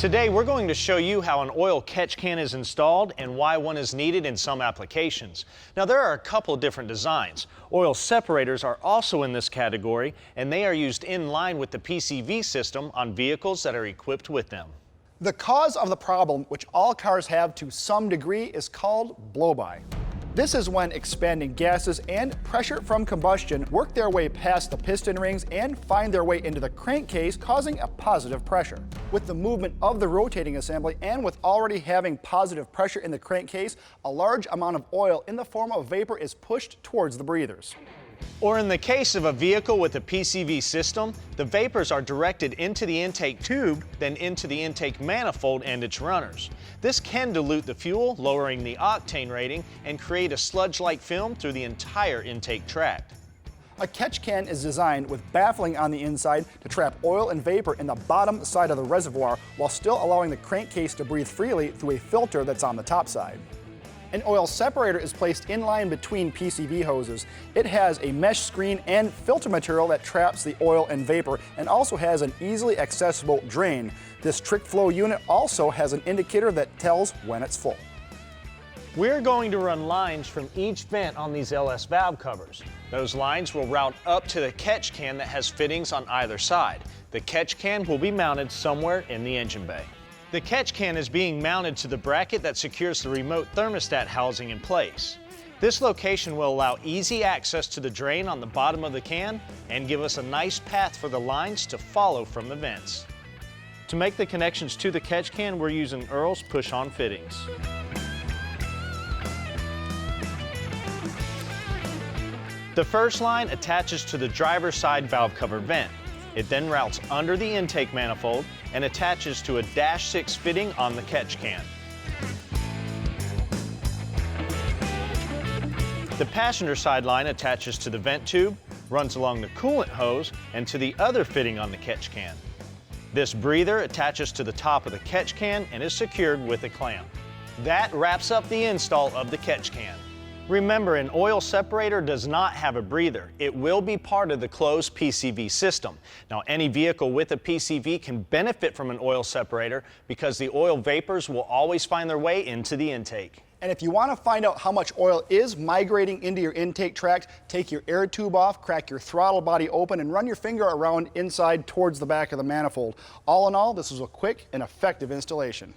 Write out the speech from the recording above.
Today we're going to show you how an oil catch can is installed and why one is needed in some applications. Now there are a couple different designs. Oil separators are also in this category, and they are used in line with the PCV system on vehicles that are equipped with them. The cause of the problem, which all cars have to some degree, is called blow-by. This is when expanding gases and pressure from combustion work their way past the piston rings and find their way into the crankcase, causing a positive pressure. With the movement of the rotating assembly and with already having positive pressure in the crankcase, a large amount of oil in the form of vapor is pushed towards the breathers. Or in the case of a vehicle with a PCV system, the vapors are directed into the intake tube, then into the intake manifold and its runners. This can dilute the fuel, lowering the octane rating, and create a sludge-like film through the entire intake tract. A catch can is designed with baffling on the inside to trap oil and vapor in the bottom side of the reservoir while still allowing the crankcase to breathe freely through a filter that's on the top side. An oil separator is placed in line between PCV hoses. It has a mesh screen and filter material that traps the oil and vapor and also has an easily accessible drain. This trick flow unit also has an indicator that tells when it's full. We're going to run lines from each vent on these LS valve covers. Those lines will route up to the catch can that has fittings on either side. The catch can will be mounted somewhere in the engine bay. The catch can is being mounted to the bracket that secures the remote thermostat housing in place. This location will allow easy access to the drain on the bottom of the can and give us a nice path for the lines to follow from the vents. To make the connections to the catch can, we're using Earl's push-on fittings. The first line attaches to the driver's side valve cover vent. It then routes under the intake manifold and attaches to a -6 fitting on the catch can. The passenger side line attaches to the vent tube, runs along the coolant hose, and to the other fitting on the catch can. This breather attaches to the top of the catch can and is secured with a clamp. That wraps up the install of the catch can. Remember, an oil separator does not have a breather. It will be part of the closed PCV system. Now, any vehicle with a PCV can benefit from an oil separator because the oil vapors will always find their way into the intake. And if you want to find out how much oil is migrating into your intake tract, take your air tube off, crack your throttle body open, and run your finger around inside towards the back of the manifold. All in all, this is a quick and effective installation.